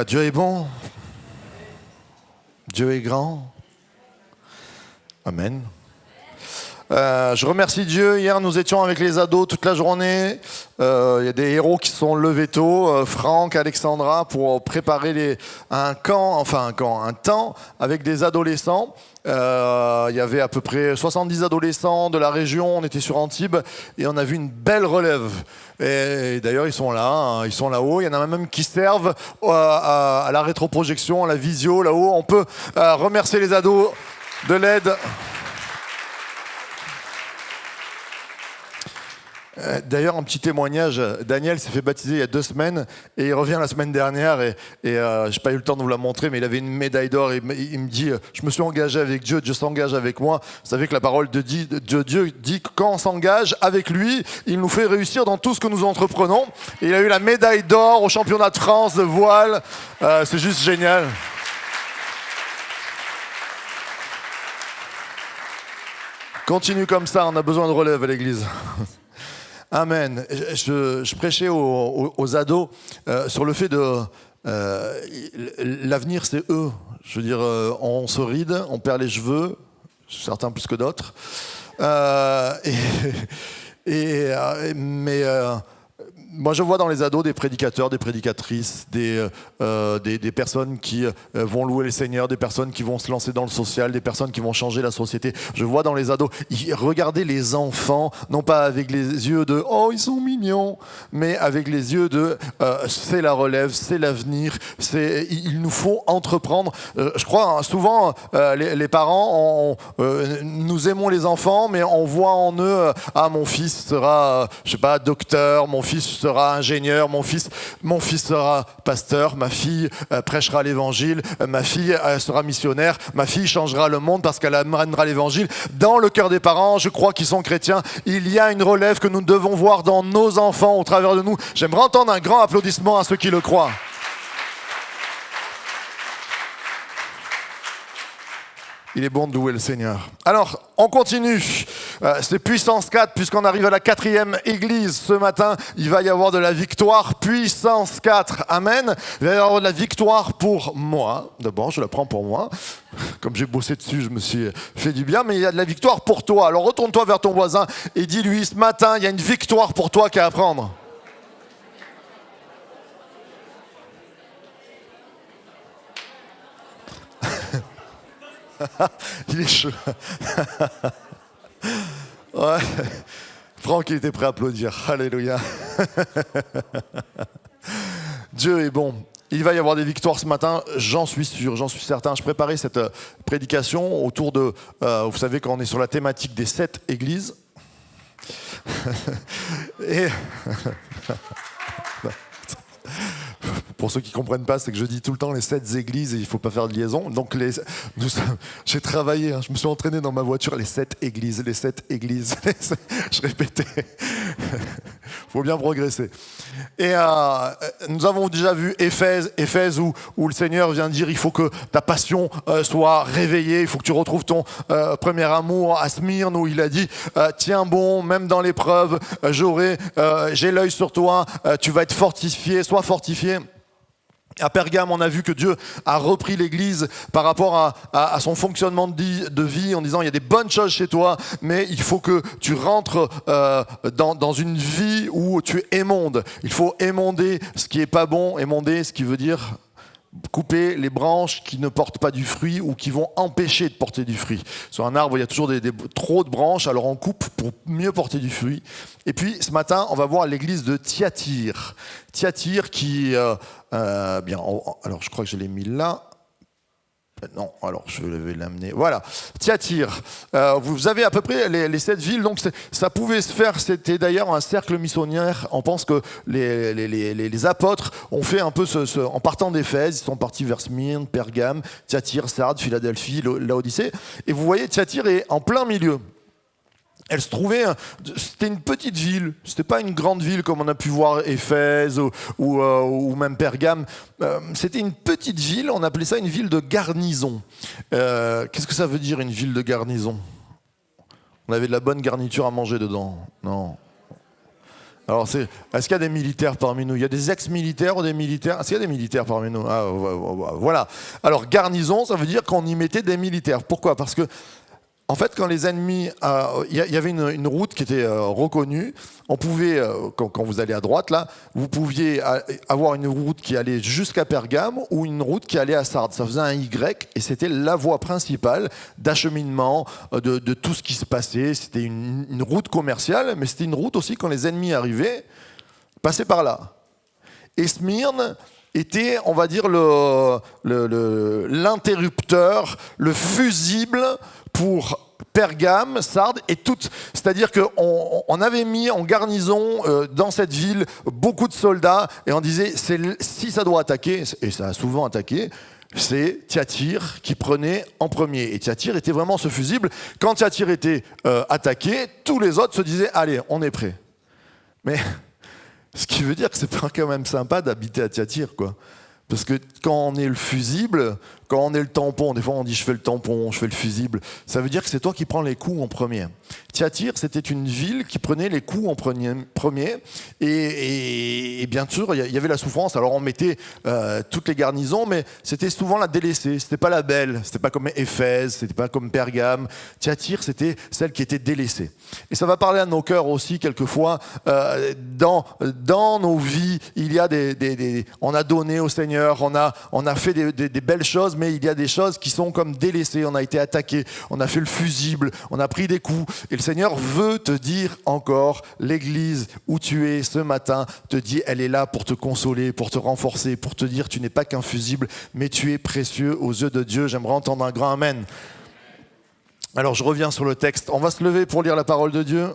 Dieu est bon, Dieu est grand. Amen. Je remercie Dieu. Hier, nous étions avec les ados toute la journée. Il y a des héros qui se sont levés tôt, Franck, Alexandra, pour préparer un temps avec des adolescents. Il y avait à peu près 70 adolescents de la région. On était sur Antibes et on a vu une belle relève. Et d'ailleurs, ils sont là, hein, ils sont là-haut. Il y en a même qui servent à la rétroprojection, à la visio, là-haut. On peut remercier les ados de l'aide. D'ailleurs, un petit témoignage, Daniel s'est fait baptiser il y a 2 semaines et il revient la semaine dernière et je n'ai pas eu le temps de vous la montrer, mais il avait une médaille d'or et il me dit « Je me suis engagé avec Dieu, Dieu s'engage avec moi ». Vous savez que la parole de Dieu dit que quand on s'engage avec lui, il nous fait réussir dans tout ce que nous entreprenons. Et il a eu la médaille d'or au championnat de France de voile, c'est juste génial. Continue comme ça, on a besoin de relève à l'église. Amen. Je prêchais aux ados sur le fait de... l'avenir, c'est eux. Je veux dire, on se ride, on perd les cheveux, certains plus que d'autres. Moi, je vois dans les ados des prédicateurs, des prédicatrices, des personnes qui vont louer le Seigneur, des personnes qui vont se lancer dans le social, des personnes qui vont changer la société. Je vois dans les ados, regardez les enfants, non pas avec les yeux de « oh, ils sont mignons », mais avec les yeux de c'est la relève, c'est l'avenir, il nous faut entreprendre. Je crois souvent, les parents, nous aimons les enfants, mais on voit en eux « ah, mon fils sera, je sais pas, docteur, mon fils sera ingénieur, mon fils sera pasteur, ma fille prêchera l'évangile, ma fille sera missionnaire, ma fille changera le monde parce qu'elle amènera l'évangile. » Dans le cœur des parents, je crois qu'ils sont chrétiens, il y a une relève que nous devons voir dans nos enfants au travers de nous. J'aimerais entendre un grand applaudissement à ceux qui le croient. Il est bon de louer le Seigneur. Alors, on continue. C'est Puissance 4, puisqu'on arrive à la 4e église ce matin. Il va y avoir de la victoire. Puissance 4. Amen. Il va y avoir de la victoire pour moi. D'abord, je la prends pour moi. Comme j'ai bossé dessus, je me suis fait du bien. Mais il y a de la victoire pour toi. Alors, retourne-toi vers ton voisin et dis-lui, ce matin, il y a une victoire pour toi qu'à apprendre. Il est chaud. Ouais. Franck, il était prêt à applaudir. Alléluia. Dieu est bon. Il va y avoir des victoires ce matin, j'en suis sûr, j'en suis certain. Je préparais cette prédication autour de... vous savez, quand on est sur la thématique des 7 églises. Et... Pour ceux qui ne comprennent pas, c'est que je dis tout le temps les 7 églises et il ne faut pas faire de liaison. Donc j'ai travaillé, je me suis entraîné dans ma voiture, les 7 églises, les 7 églises. Je répétais. Il faut bien progresser. Et nous avons déjà vu Éphèse où le Seigneur vient dire il faut que ta passion soit réveillée, il faut que tu retrouves ton premier amour. À Smyrne où il a dit tiens bon, même dans l'épreuve, j'ai l'œil sur toi, tu vas être fortifié, sois fortifié. À Pergame, on a vu que Dieu a repris l'Église par rapport à son fonctionnement de vie en disant il y a des bonnes choses chez toi, mais il faut que tu rentres dans une vie où tu émondes. Il faut émonder ce qui n'est pas bon, émonder ce qui veut dire couper les branches qui ne portent pas du fruit ou qui vont empêcher de porter du fruit. Sur un arbre, il y a toujours trop de branches, alors on coupe pour mieux porter du fruit. Et puis, ce matin, on va voir l'église de Thyatire. Thyatire qui... alors, je crois que je l'ai mis là. Non, alors je vais l'amener. Voilà, Thyatire. Vous avez à peu près les 7 villes, donc ça pouvait se faire. C'était d'ailleurs un cercle missionnaire. On pense que les apôtres ont fait un peu en partant d'Éphèse, ils sont partis vers Smyrne, Pergame, Thyatire, Sardes, Philadelphie, Laodicée. Et vous voyez, Thyatire est en plein milieu. Elle se trouvait, c'était une petite ville, c'était pas une grande ville comme on a pu voir Éphèse ou même Pergame. C'était une petite ville, on appelait ça une ville de garnison. Qu'est-ce que ça veut dire une ville de garnison ? On avait de la bonne garniture à manger dedans ? Non. Alors, est-ce qu'il y a des militaires parmi nous? Il y a des ex-militaires ou des militaires? Est-ce qu'il y a des militaires parmi nous? Ah, voilà. Alors, garnison, ça veut dire qu'on y mettait des militaires. Pourquoi? Parce que, en fait, quand les ennemis... Il y avait une route qui était reconnue. On pouvait, quand vous allez à droite, là, vous pouviez avoir une route qui allait jusqu'à Pergame ou une route qui allait à Sardes. Ça faisait un Y et c'était la voie principale d'acheminement de tout ce qui se passait. C'était une route commerciale, mais c'était une route aussi, quand les ennemis arrivaient, passaient par là. Et Smyrne était, on va dire, l'interrupteur, le fusible pour Pergame, Sardes et toutes. C'est-à-dire qu'on avait mis en garnison dans cette ville beaucoup de soldats et on disait, si ça doit attaquer, et ça a souvent attaqué, c'est Thyatire qui prenait en premier. Et Thyatire était vraiment ce fusible. Quand Thyatire était attaqué, tous les autres se disaient, allez, on est prêts. Mais ce qui veut dire que c'est pas quand même sympa d'habiter à Thyatire, quoi. Parce que quand on est le fusible, quand on est le tampon, des fois on dit je fais le tampon, je fais le fusible, ça veut dire que c'est toi qui prends les coups en premier. Thyatire, c'était une ville qui prenait les coups en premier, et bien sûr, il y avait la souffrance. Alors on mettait toutes les garnisons, mais c'était souvent la délaissée, c'était pas la belle, c'était pas comme Éphèse, c'était pas comme Pergame. Thyatire, c'était celle qui était délaissée. Et ça va parler à nos cœurs aussi, quelquefois, dans nos vies, il y a on a donné au Seigneur, on a fait des belles choses, mais il y a des choses qui sont comme délaissées. On a été attaqué, on a fait le fusible, on a pris des coups. Et le Seigneur veut te dire encore, l'église où tu es ce matin te dit, elle est là pour te consoler, pour te renforcer, pour te dire, tu n'es pas qu'un fusible, mais tu es précieux aux yeux de Dieu. J'aimerais entendre un grand amen. Alors je reviens sur le texte. On va se lever pour lire la parole de Dieu.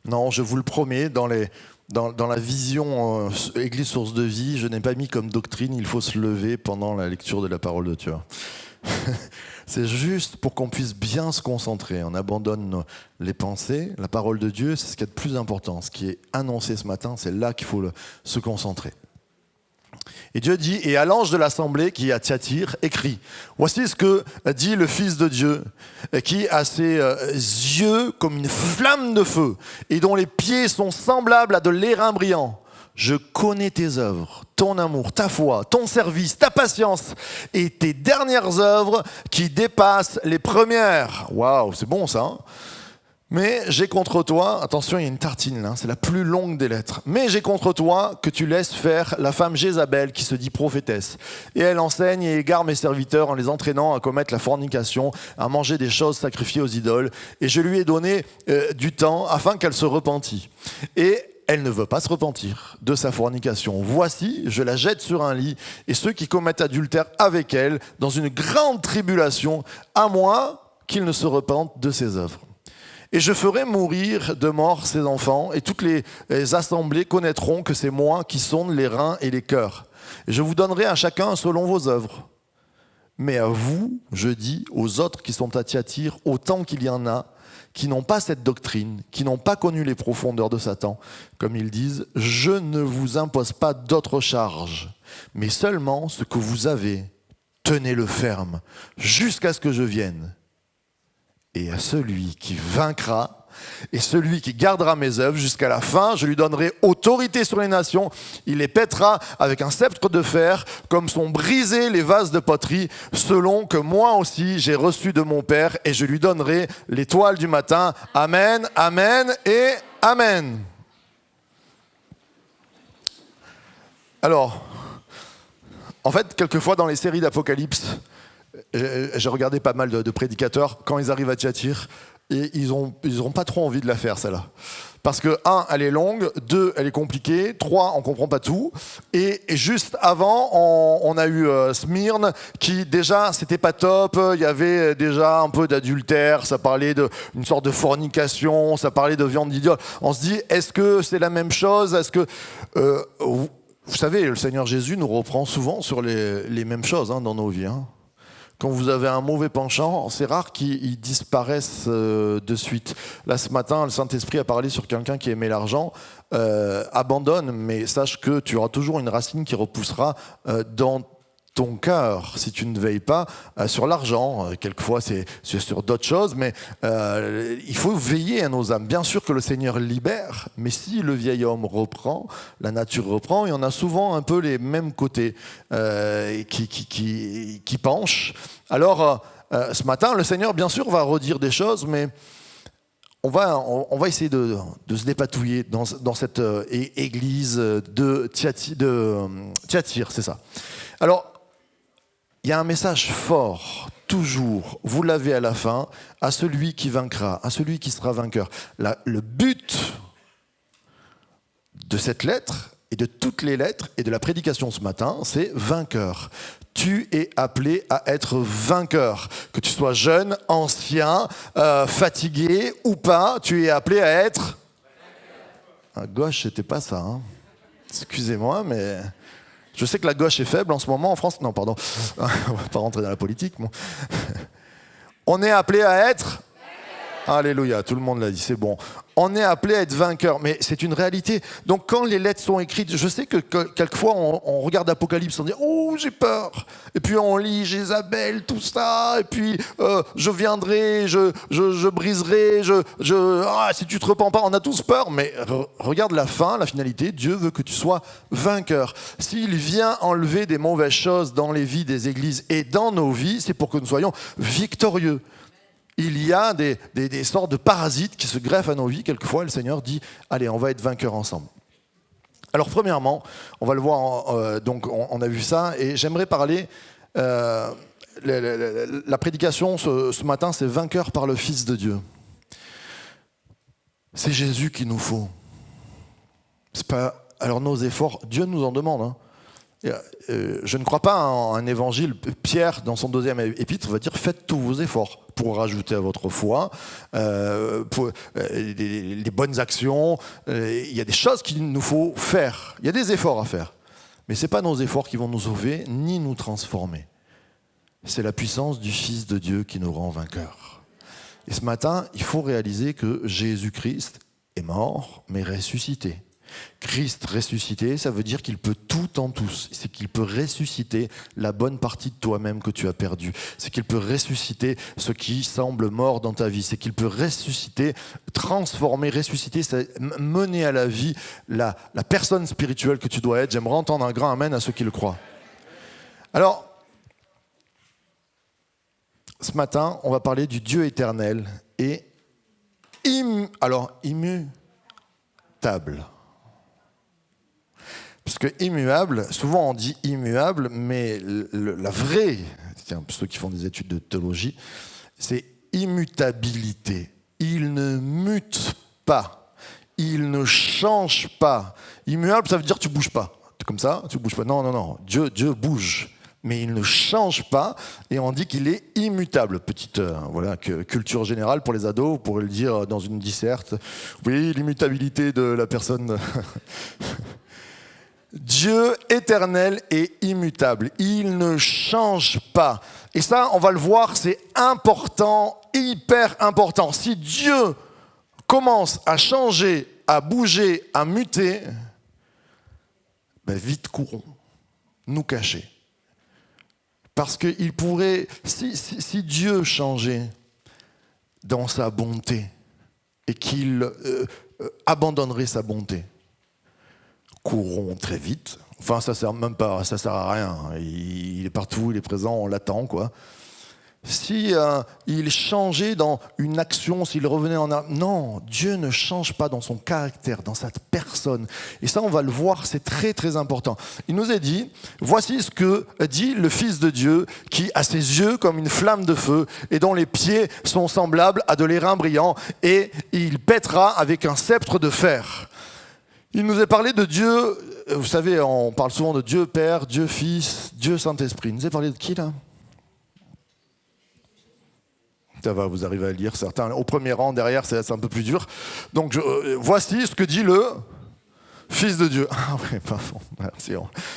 Non, je vous le promets, dans la vision Église Source de Vie, je n'ai pas mis comme doctrine, il faut se lever pendant la lecture de la parole de Dieu. C'est juste pour qu'on puisse bien se concentrer. On abandonne les pensées. La parole de Dieu, c'est ce qu'il y a de plus important. Ce qui est annoncé ce matin, c'est là qu'il faut se concentrer. Et Dieu dit, et à l'ange de l'assemblée qui est à Thyatire, écrit, voici ce que dit le Fils de Dieu, qui a ses yeux comme une flamme de feu, et dont les pieds sont semblables à de l'airain brillant. Je connais tes œuvres, ton amour, ta foi, ton service, ta patience, et tes dernières œuvres qui dépassent les premières. Waouh, c'est bon ça, hein? Mais j'ai contre toi, attention, il y a une tartine là, c'est la plus longue des lettres. Mais j'ai contre toi que tu laisses faire la femme Jézabel qui se dit prophétesse. Et elle enseigne et égare mes serviteurs en les entraînant à commettre la fornication, à manger des choses sacrifiées aux idoles. Et je lui ai donné du temps afin qu'elle se repentît. Et elle ne veut pas se repentir de sa fornication. Voici, je la jette sur un lit, et ceux qui commettent adultère avec elle, dans une grande tribulation, à moins qu'ils ne se repentent de ses œuvres. Et je ferai mourir de mort ses enfants, et toutes les assemblées connaîtront que c'est moi qui sonde les reins et les cœurs. Et je vous donnerai à chacun selon vos œuvres. Mais à vous, je dis, aux autres qui sont à Thyatire, autant qu'il y en a, qui n'ont pas cette doctrine, qui n'ont pas connu les profondeurs de Satan, comme ils disent, je ne vous impose pas d'autres charges, mais seulement ce que vous avez, tenez-le ferme, jusqu'à ce que je vienne. Et à celui qui vaincra, et celui qui gardera mes œuvres jusqu'à la fin, je lui donnerai autorité sur les nations. Il les pètera avec un sceptre de fer, comme sont brisés les vases de poterie, selon que moi aussi j'ai reçu de mon Père, et je lui donnerai l'étoile du matin. Amen, amen et amen. Alors, en fait, quelquefois dans les séries d'Apocalypse, j'ai regardé pas mal de prédicateurs, quand ils arrivent à Thyatire, et ils ont pas trop envie de la faire, celle-là. Parce que, 1, elle est longue, 2, elle est compliquée, 3, on comprend pas tout, et juste avant, on a eu Smyrne, qui déjà, c'était pas top, il y avait déjà un peu d'adultère, ça parlait d'une sorte de fornication, ça parlait de viande d'idole. On se dit, est-ce que c'est la même chose? Est-ce que... vous savez, le Seigneur Jésus nous reprend souvent sur les mêmes choses dans nos vies, hein. Quand vous avez un mauvais penchant, c'est rare qu'ils disparaissent de suite. Là, ce matin, le Saint-Esprit a parlé sur quelqu'un qui aimait l'argent. Abandonne, mais sache que tu auras toujours une racine qui repoussera dans ton cœur si tu ne veilles pas sur l'argent. Quelquefois, c'est sur d'autres choses, mais il faut veiller à nos âmes. Bien sûr que le Seigneur libère, mais si le vieil homme reprend, la nature reprend, et on a souvent un peu les mêmes côtés qui penchent. Alors, ce matin, le Seigneur, bien sûr, va redire des choses, mais on va essayer de se dépatouiller dans cette église de Thyatire, c'est ça. Alors, il y a un message fort, toujours, vous l'avez à la fin, à celui qui vaincra, à celui qui sera vainqueur. Le but de cette lettre, et de toutes les lettres, et de la prédication ce matin, c'est vainqueur. Tu es appelé à être vainqueur. Que tu sois jeune, ancien, fatigué ou pas, tu es appelé à être... À gauche, c'était pas ça. Hein. Excusez-moi, mais... Je sais que la gauche est faible en ce moment en France. Non, pardon. On va pas rentrer dans la politique. Bon. On est appelé à être... Alléluia, tout le monde l'a dit, c'est bon. On est appelé à être vainqueur, mais c'est une réalité. Donc quand les lettres sont écrites, je sais que quelquefois on regarde l'Apocalypse, on dit « Oh, j'ai peur !» Et puis on lit Jézabel, tout ça, et puis je viendrai, je briserai, si tu te repens pas, on a tous peur, mais regarde la fin, la finalité, Dieu veut que tu sois vainqueur. S'il vient enlever des mauvaises choses dans les vies des églises et dans nos vies, c'est pour que nous soyons victorieux. Il y a des sortes de parasites qui se greffent à nos vies. Quelquefois, le Seigneur dit « Allez, on va être vainqueurs ensemble ». Alors, premièrement, on va le voir, donc on a vu ça, et j'aimerais parler, la prédication ce matin, c'est « Vainqueur par le Fils de Dieu ». C'est Jésus qu'il nous faut. C'est pas, alors nos efforts, Dieu nous en demande, hein. Je ne crois pas en un évangile. Pierre, dans son 2e épître, va dire « Faites tous vos efforts » pour rajouter à votre foi les bonnes actions. Il y a des choses qu'il nous faut faire. Il y a des efforts à faire. Mais ce n'est pas nos efforts qui vont nous sauver, ni nous transformer. C'est la puissance du Fils de Dieu qui nous rend vainqueurs. Et ce matin, il faut réaliser que Jésus-Christ est mort, mais ressuscité. Christ ressuscité, ça veut dire qu'il peut tout en tous. C'est qu'il peut ressusciter la bonne partie de toi-même que tu as perdue. C'est qu'il peut ressusciter ce qui semble mort dans ta vie. C'est qu'il peut ressusciter, transformer, ressusciter, mener à la vie la personne spirituelle que tu dois être. J'aimerais entendre un grand amen à ceux qui le croient. Alors, ce matin, on va parler du Dieu éternel et immutable. Parce que immuable, souvent on dit immuable, mais la vraie, tiens, ceux qui font des études de théologie, c'est immutabilité. Il ne mute pas, il ne change pas. Immuable, ça veut dire tu bouges pas. Comme ça, tu bouges pas. Non. Dieu bouge, mais il ne change pas, et on dit qu'il est immutable. Petite culture générale pour les ados, vous pourrez le dire dans une disserte. Oui, l'immutabilité de la personne... Dieu éternel et immutable. Il ne change pas. Et ça, on va le voir, c'est important, hyper important. Si Dieu commence à changer, à bouger, à muter, vite courons, nous cacher. Parce qu'il pourrait, si Dieu changeait dans sa bonté et qu'il abandonnerait sa bonté, courons très vite. Enfin, ça sert même pas, ça sert à rien. Il est partout, il est présent, on l'attend, quoi. Si il changeait dans une action, s'il revenait en arrière, non, Dieu ne change pas dans son caractère, dans sa personne. Et ça, on va le voir, c'est très très important. Il nous est dit, voici ce que dit le Fils de Dieu, qui a ses yeux comme une flamme de feu et dont les pieds sont semblables à de l'airain brillant, et il pètera avec un sceptre de fer. Il nous est parlé de Dieu, vous savez, on parle souvent de Dieu Père, Dieu Fils, Dieu Saint-Esprit. Il nous est parlé de qui là? Ça va, vous arrivez à lire certains. Au premier rang, derrière, c'est un peu plus dur. Donc, voici ce que dit le Fils de Dieu. Ah oui, pardon, merci.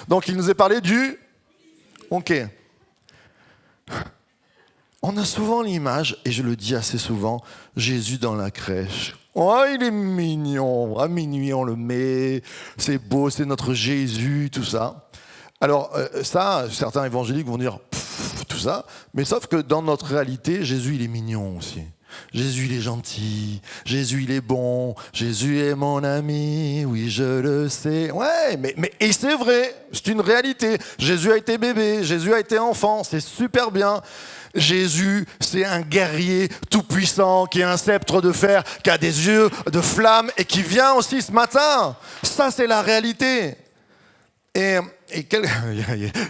Donc, il nous est parlé du... Ok. On a souvent l'image, et je le dis assez souvent, Jésus dans la crèche. Oh, il est mignon. À minuit, on le met. C'est beau, c'est notre Jésus, tout ça. Alors ça, certains évangéliques vont dire tout ça, mais sauf que dans notre réalité, Jésus il est mignon aussi. Jésus il est gentil, Jésus il est bon, Jésus est mon ami, oui je le sais. Ouais, mais et c'est vrai, c'est une réalité. Jésus a été bébé, Jésus a été enfant, c'est super bien. Jésus, c'est un guerrier tout-puissant qui a un sceptre de fer, qui a des yeux de flamme et qui vient aussi ce matin. Ça, c'est la réalité. Et il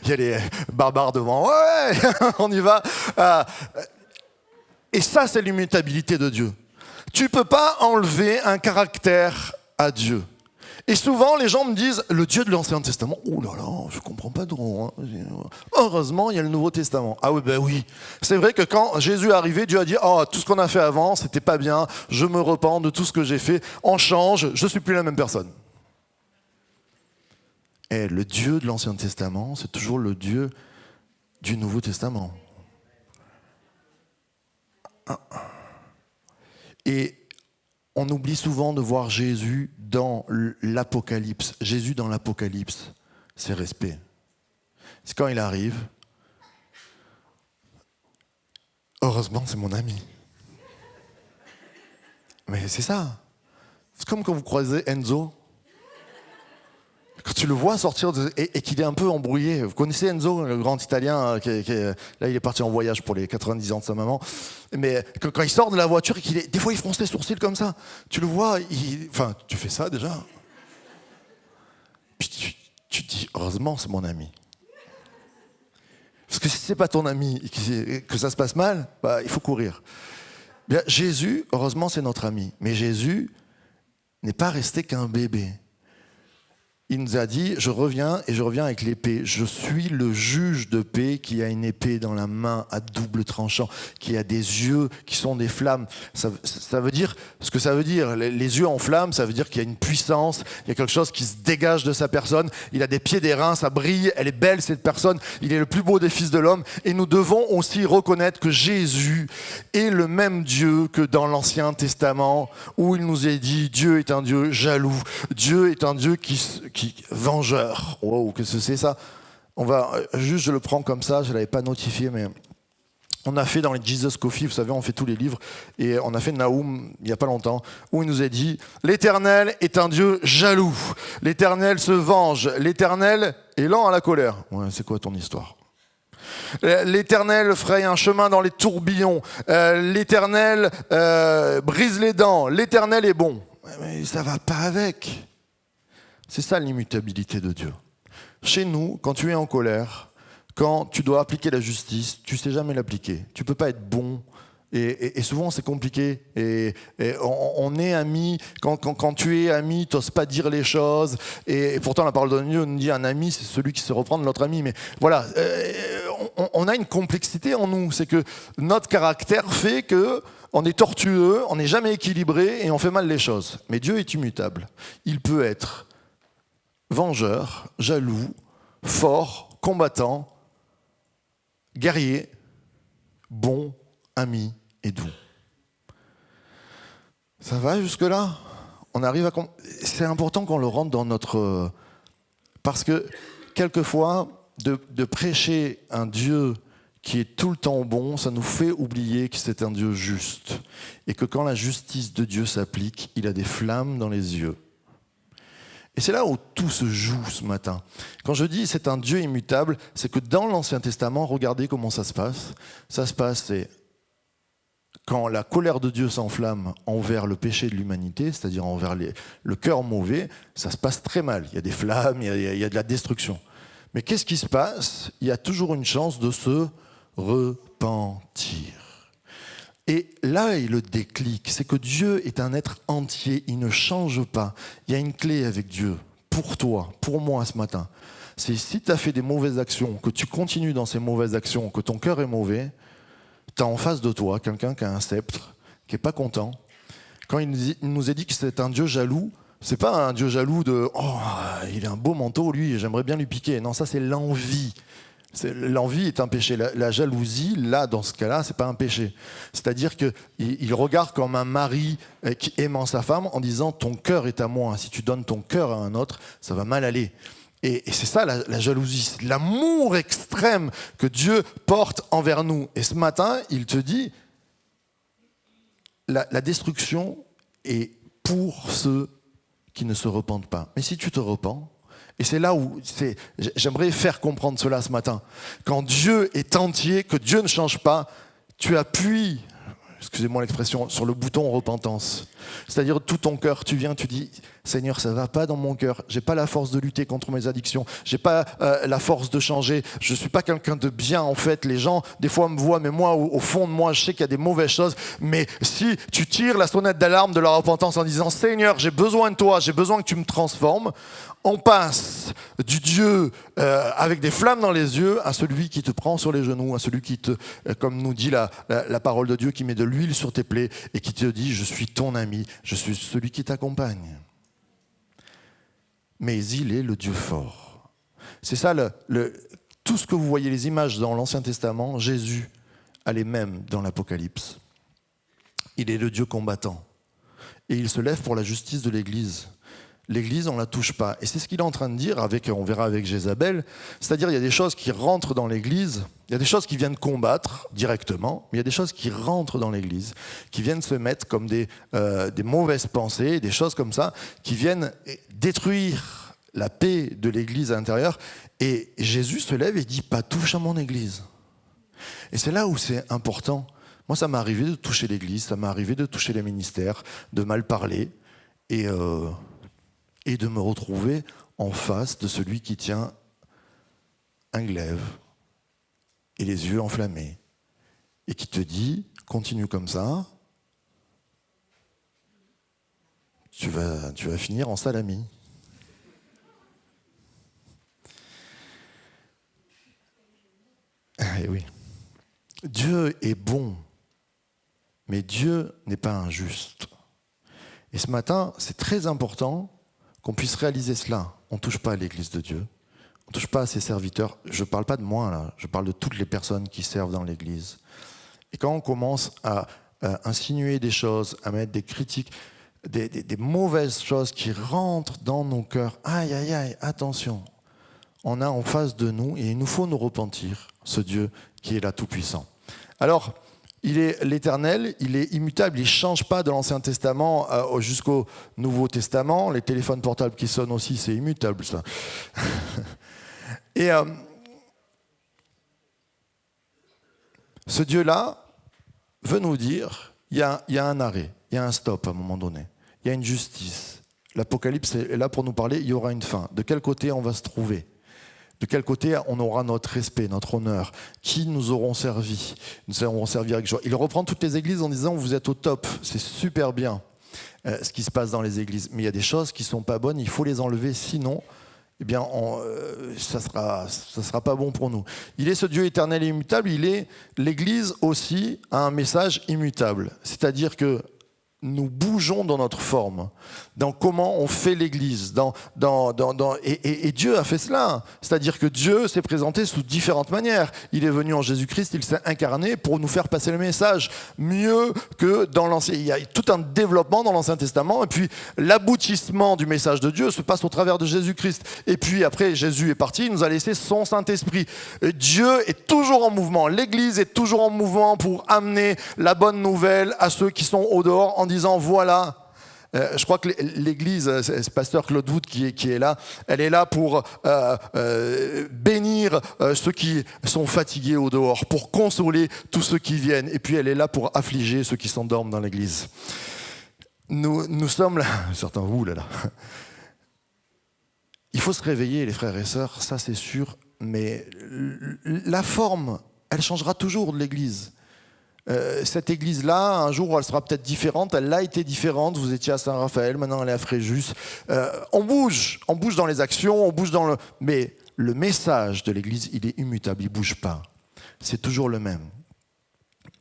y a les barbares devant. Ouais, on y va. Et ça, c'est l'immutabilité de Dieu. Tu ne peux pas enlever un caractère à Dieu. Et souvent, les gens me disent, le Dieu de l'Ancien Testament, oh là là, je ne comprends pas trop. Hein. Heureusement, il y a le Nouveau Testament. Ah oui, ben oui. C'est vrai que quand Jésus est arrivé, Dieu a dit, oh, tout ce qu'on a fait avant, c'était pas bien, je me repens de tout ce que j'ai fait, on change, je ne suis plus la même personne. Et le Dieu de l'Ancien Testament, c'est toujours le Dieu du Nouveau Testament. Et on oublie souvent de voir Jésus dans l'Apocalypse. Jésus dans l'Apocalypse, c'est respect. C'est quand il arrive. Heureusement, c'est mon ami. Mais c'est ça. C'est comme quand vous croisez Enzo. Quand tu le vois sortir et qu'il est un peu embrouillé. Vous connaissez Enzo, le grand Italien, là il est parti en voyage pour les 90 ans de sa maman. Mais quand il sort de la voiture, des fois il fronce les sourcils comme ça. Tu le vois, enfin tu fais ça déjà. Puis tu te dis, heureusement c'est mon ami. Parce que si c'est pas ton ami et que ça se passe mal, bah, il faut courir. Bien, Jésus, heureusement c'est notre ami. Mais Jésus n'est pas resté qu'un bébé. Il nous a dit, je reviens avec l'épée. Je suis le juge de paix qui a une épée dans la main à double tranchant, qui a des yeux qui sont des flammes. Ça veut dire ce que ça veut dire. Les yeux en flammes, ça veut dire qu'il y a une puissance, il y a quelque chose qui se dégage de sa personne. Il a des pieds, des reins, ça brille, elle est belle cette personne. Il est le plus beau des fils de l'homme. Et nous devons aussi reconnaître que Jésus est le même Dieu que dans l'Ancien Testament, où il nous est dit, Dieu est un Dieu jaloux. Dieu est un Dieu qui vengeur. Wow, qu'est-ce que c'est ça? On va juste, je le prends comme ça, je ne l'avais pas notifié, mais on a fait dans les Jesus Coffee, vous savez, on fait tous les livres, et on a fait Naoum il n'y a pas longtemps, où il nous a dit, l'Éternel est un Dieu jaloux, l'Éternel se venge, l'Éternel est lent à la colère. Ouais, c'est quoi ton histoire? L'Éternel fraye un chemin dans les tourbillons, l'Éternel brise les dents, l'Éternel est bon. Mais ça ne va pas avec. C'est ça l'immutabilité de Dieu. Chez nous, quand tu es en colère, quand tu dois appliquer la justice, tu ne sais jamais l'appliquer. Tu ne peux pas être bon. Et souvent, c'est compliqué. Et on est amis. Quand tu es ami, tu n'oses pas dire les choses. Et pourtant, la parole de Dieu nous dit un ami, c'est celui qui se reprend de l'autre ami. Mais voilà, on a une complexité en nous. C'est que notre caractère fait qu'on est tortueux, on n'est jamais équilibré et on fait mal les choses. Mais Dieu est immutable. Il peut être vengeur, jaloux, fort, combattant, guerrier, bon, ami et doux. Ça va jusque-là? On arrive à... C'est important qu'on le rentre dans notre... Parce que, quelquefois, de prêcher un Dieu qui est tout le temps bon, ça nous fait oublier que c'est un Dieu juste. Et que quand la justice de Dieu s'applique, il a des flammes dans les yeux. Et c'est là où tout se joue ce matin. Quand je dis c'est un Dieu immutable, c'est que dans l'Ancien Testament, regardez comment ça se passe. Ça se passe, c'est quand la colère de Dieu s'enflamme envers le péché de l'humanité, c'est-à-dire envers le cœur mauvais, ça se passe très mal. Il y a des flammes, il y a de la destruction. Mais qu'est-ce qui se passe? Il y a toujours une chance de se repentir. Et là est le déclic, c'est que Dieu est un être entier, il ne change pas. Il y a une clé avec Dieu, pour toi, pour moi ce matin. C'est si tu as fait des mauvaises actions, que tu continues dans ces mauvaises actions, que ton cœur est mauvais, tu as en face de toi quelqu'un qui a un sceptre, qui n'est pas content. Quand il nous a dit que c'est un Dieu jaloux, c'est pas un Dieu jaloux de « Oh, il a un beau manteau, lui, j'aimerais bien lui piquer ». Non, ça c'est l'envie. L'envie est un péché. La jalousie, là, dans ce cas-là, c'est pas un péché. C'est-à-dire qu'il regarde comme un mari qui aimant sa femme en disant « ton cœur est à moi ». Si tu donnes ton cœur à un autre, ça va mal aller. Et c'est ça la jalousie, c'est l'amour extrême que Dieu porte envers nous. Et ce matin, il te dit, la destruction est pour ceux qui ne se repentent pas. Mais si tu te repens, et c'est là où j'aimerais faire comprendre cela ce matin, quand Dieu est entier, que Dieu ne change pas, tu appuies, excusez-moi l'expression, sur le bouton repentance. C'est-à-dire tout ton cœur, tu viens, tu dis, Seigneur, ça ne va pas dans mon cœur, je n'ai pas la force de lutter contre mes addictions, je n'ai pas la force de changer, je ne suis pas quelqu'un de bien en fait, les gens des fois me voient, mais moi au fond de moi je sais qu'il y a des mauvaises choses, mais si tu tires la sonnette d'alarme de la repentance en disant, Seigneur, j'ai besoin de toi, j'ai besoin que tu me transformes, on passe du Dieu avec des flammes dans les yeux à celui qui te prend sur les genoux, à celui qui te, comme nous dit la parole de Dieu, qui met de l'huile sur tes plaies et qui te dit, je suis ton ami, je suis celui qui t'accompagne. Mais il est le Dieu fort. C'est ça, tout ce que vous voyez, les images dans l'Ancien Testament, Jésus a les mêmes dans l'Apocalypse. Il est le Dieu combattant. Et il se lève pour la justice de l'Église. L'Église, on ne la touche pas. Et c'est ce qu'il est en train de dire, on verra avec Jézabel. C'est-à-dire, il y a des choses qui rentrent dans l'Église, il y a des choses qui viennent combattre directement, mais il y a des choses qui rentrent dans l'Église, qui viennent se mettre comme des mauvaises pensées, des choses comme ça, qui viennent détruire la paix de l'Église à l'intérieur. Et Jésus se lève et dit, pas touche à mon Église. Et c'est là où c'est important. Moi, ça m'est arrivé de toucher l'Église, ça m'est arrivé de toucher les ministères, de mal parler, et de me retrouver en face de celui qui tient un glaive et les yeux enflammés et qui te dit, continue comme ça, tu vas finir en salami. Et oui. Dieu est bon, mais Dieu n'est pas injuste. Et ce matin, c'est très important qu'on puisse réaliser cela. On ne touche pas à l'Église de Dieu. On ne touche pas à ses serviteurs. Je ne parle pas de moi, là. Je parle de toutes les personnes qui servent dans l'Église. Et quand on commence à insinuer des choses, à mettre des critiques, des mauvaises choses qui rentrent dans nos cœurs, aïe, aïe, aïe, attention. On a en face de nous, et il nous faut nous repentir, ce Dieu qui est là tout-puissant. Alors, il est l'Éternel, il est immutable, il ne change pas de l'Ancien Testament jusqu'au Nouveau Testament. Les téléphones portables qui sonnent aussi, c'est immutable ça. Et ce Dieu-là veut nous dire, il y a un arrêt, il y a un stop à un moment donné, il y a une justice. L'Apocalypse est là pour nous parler, il y aura une fin. De quel côté on va se trouver ? De quel côté on aura notre respect, notre honneur? Qui nous auront servi? Nous aurons servi avec joie. Il reprend toutes les églises en disant, vous êtes au top, c'est super bien ce qui se passe dans les églises. Mais il y a des choses qui ne sont pas bonnes, il faut les enlever, sinon, eh bien, ça sera pas bon pour nous. Il est ce Dieu éternel et immutable, l'Église aussi a un message immutable. C'est-à-dire que nous bougeons dans notre forme, dans comment on fait l'Église. Et Dieu a fait cela. C'est-à-dire que Dieu s'est présenté sous différentes manières. Il est venu en Jésus-Christ, il s'est incarné pour nous faire passer le message mieux que dans l'Ancien. Il y a tout un développement dans l'Ancien Testament, et puis l'aboutissement du message de Dieu se passe au travers de Jésus-Christ. Et puis après, Jésus est parti, il nous a laissé son Saint-Esprit. Et Dieu est toujours en mouvement. L'Église est toujours en mouvement pour amener la bonne nouvelle à ceux qui sont au dehors, en disant voilà, je crois que l'Église, c'est pasteur Claude Wood qui est là, elle est là pour bénir ceux qui sont fatigués au dehors, pour consoler tous ceux qui viennent, et puis elle est là pour affliger ceux qui s'endorment dans l'Église. Nous sommes là, certains vous là. Il faut se réveiller les frères et sœurs, ça c'est sûr, mais la forme, elle changera toujours de l'Église. Cette église-là, un jour, elle sera peut-être différente. Elle a été différente. Vous étiez à Saint-Raphaël, maintenant elle est à Fréjus. On bouge dans les actions, on bouge dans mais le message de l'église, il est immutable, il ne bouge pas. C'est toujours le même.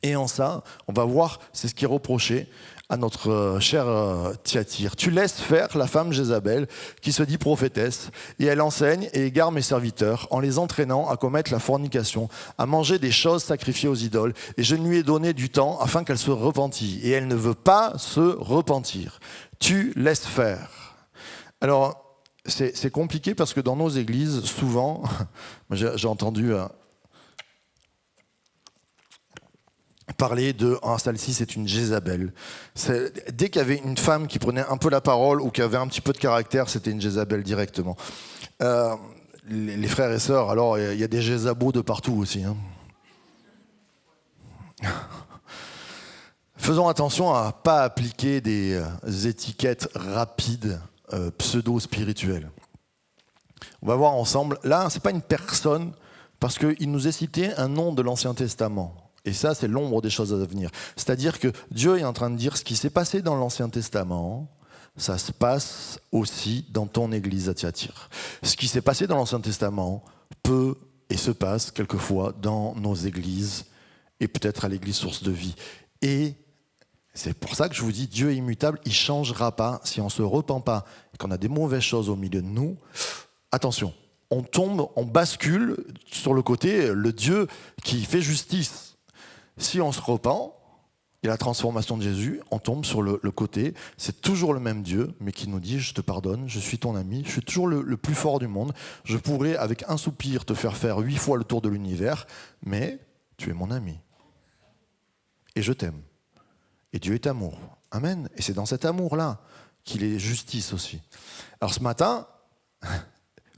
Et en ça, on va voir, c'est ce qui est reproché à notre chère Thyatire. Tu laisses faire la femme Jézabel, qui se dit prophétesse, et elle enseigne et égare mes serviteurs en les entraînant à commettre la fornication, à manger des choses sacrifiées aux idoles, et je lui ai donné du temps afin qu'elle se repentît, et elle ne veut pas se repentir. Tu laisses faire. Alors, c'est compliqué parce que dans nos églises, souvent, j'ai entendu parler de celle-ci, c'est une Jézabel. Dès qu'il y avait une femme qui prenait un peu la parole ou qui avait un petit peu de caractère, c'était une Jézabel directement. Les frères et sœurs, alors il y a des Jézabos de partout aussi. Hein. Faisons attention à ne pas appliquer des étiquettes rapides, pseudo-spirituelles. On va voir ensemble. Là, ce n'est pas une personne, parce qu'il nous est cité un nom de l'Ancien Testament. Et ça, c'est l'ombre des choses à venir. C'est-à-dire que Dieu est en train de dire ce qui s'est passé dans l'Ancien Testament, ça se passe aussi dans ton église à Thyatire. Ce qui s'est passé dans l'Ancien Testament peut et se passe quelquefois dans nos églises et peut-être à l'église Source de Vie. Et c'est pour ça que je vous dis, Dieu est immutable, il ne changera pas si on ne se repent pas et qu'on a des mauvaises choses au milieu de nous. Attention, on tombe, on bascule sur le côté, le Dieu qui fait justice. Si on se repent, et la transformation de Jésus, on tombe sur le côté, c'est toujours le même Dieu, mais qui nous dit, je te pardonne, je suis ton ami, je suis toujours le plus fort du monde, je pourrais avec un soupir te faire 8 fois le tour de l'univers, mais tu es mon ami. Et je t'aime. Et Dieu est amour. Amen. Et c'est dans cet amour-là qu'il est justice aussi. Alors ce matin,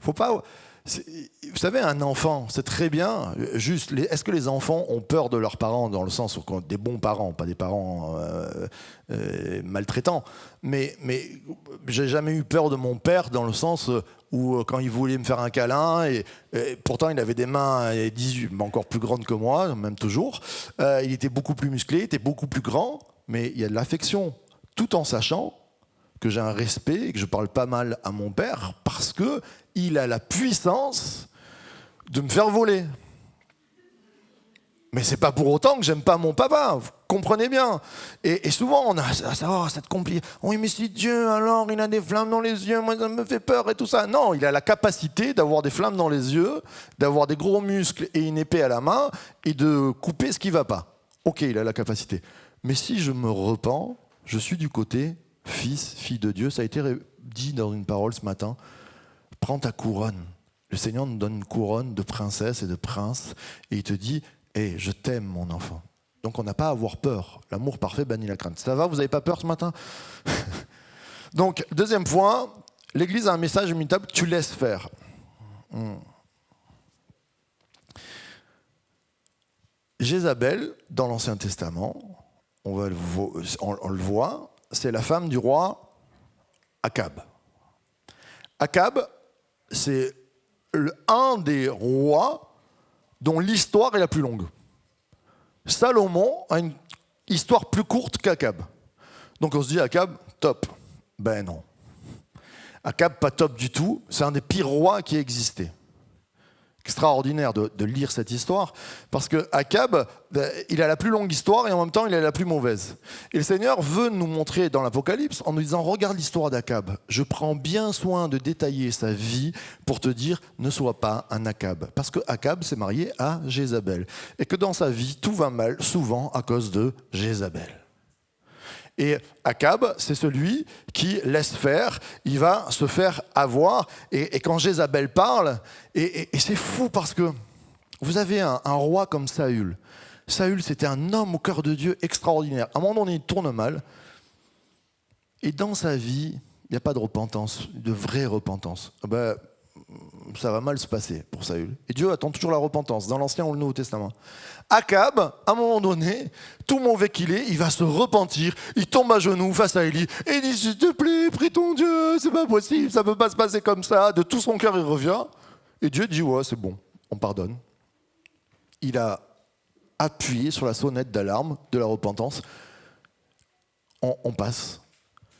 faut pas... Vous savez, un enfant, c'est très bien. Juste, est-ce que les enfants ont peur de leurs parents dans le sens où des bons parents, pas des parents maltraitants. Mais j'ai jamais eu peur de mon père dans le sens où quand il voulait me faire un câlin, et pourtant il avait des mains 18, encore plus grandes que moi, même toujours. Il était beaucoup plus musclé, il était beaucoup plus grand, mais il y a de l'affection, tout en sachant que j'ai un respect et que je parle pas mal à mon père parce que il a la puissance de me faire voler. Mais c'est pas pour autant que j'aime pas mon papa, vous comprenez bien. Et souvent on a cette compliqué. Oui, mais si Dieu, alors il a des flammes dans les yeux, moi ça me fait peur et tout ça. Non, il a la capacité d'avoir des flammes dans les yeux, d'avoir des gros muscles et une épée à la main et de couper ce qui va pas. Ok, il a la capacité. Mais si je me repens, je suis du côté fils, fille de Dieu. Ça a été dit dans une parole ce matin. Prends ta couronne. Le Seigneur nous donne une couronne de princesse et de prince et il te dit, hey, je t'aime mon enfant. Donc on n'a pas à avoir peur. L'amour parfait bannit la crainte. Ça va, vous n'avez pas peur ce matin? Donc, deuxième point, l'Église a un message immutable, tu laisses faire. Jézabel, dans l'Ancien Testament, on le voit, c'est la femme du roi Akab. Akab, c'est un des rois dont l'histoire est la plus longue. Salomon a une histoire plus courte qu'Akab. Donc on se dit, Akab, top. Ben non. Akab, pas top du tout. C'est un des pires rois qui ait existé. Extraordinaire de lire cette histoire, parce que Akab, il a la plus longue histoire et en même temps il a la plus mauvaise. Et le Seigneur veut nous montrer dans l'Apocalypse en nous disant, regarde l'histoire d'Akab, je prends bien soin de détailler sa vie pour te dire, ne sois pas un Akab, parce que Akab s'est marié à Jézabel, et que dans sa vie tout va mal, souvent à cause de Jézabel. Et Akab, c'est celui qui laisse faire, il va se faire avoir. Et quand Jézabel parle, et c'est fou parce que vous avez un roi comme Saül. Saül, c'était un homme au cœur de Dieu extraordinaire. À un moment donné, il tourne mal. Et dans sa vie, il n'y a pas de repentance, de vraie repentance. Ça va mal se passer pour Saül. Et Dieu attend toujours la repentance, dans l'Ancien ou le Nouveau Testament. Akab, à un moment donné, tout mauvais qu'il est, il va se repentir, il tombe à genoux face à Élie, et il dit, s'il te plaît, prie ton Dieu, c'est pas possible, ça peut pas se passer comme ça. De tout son cœur, il revient, et Dieu dit, ouais, c'est bon, on pardonne. Il a appuyé sur la sonnette d'alarme de la repentance, on passe.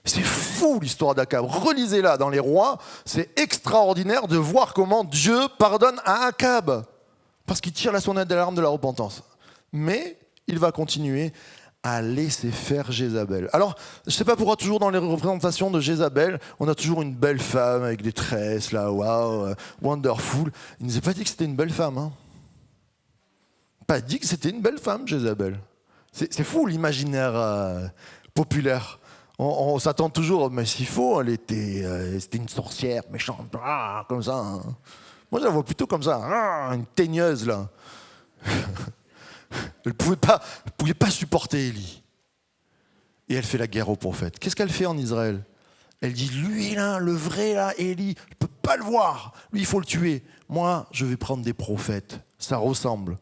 C'est fou l'histoire d'Akab. Relisez-la dans les rois. C'est extraordinaire de voir comment Dieu pardonne à Akab. Parce qu'il tire la sonnette d'alarme de la repentance. Mais il va continuer à laisser faire Jézabel. Alors, je ne sais pas pourquoi toujours dans les représentations de Jézabel, on a toujours une belle femme avec des tresses, là, waouh, wonderful. Il ne nous a pas dit que c'était une belle femme. Hein. Pas dit que c'était une belle femme, Jézabel. C'est fou l'imaginaire populaire. On s'attend toujours, mais s'il faut, c'était une sorcière méchante, comme ça. Hein. Moi, je la vois plutôt comme ça, une teigneuse, là. Elle ne pouvait pas supporter Élie. Et elle fait la guerre au prophète. Qu'est-ce qu'elle fait en Israël? Elle dit, lui, là, le vrai, là, Élie, je ne peux pas le voir. Lui, il faut le tuer. Moi, je vais prendre des prophètes. Ça ressemble.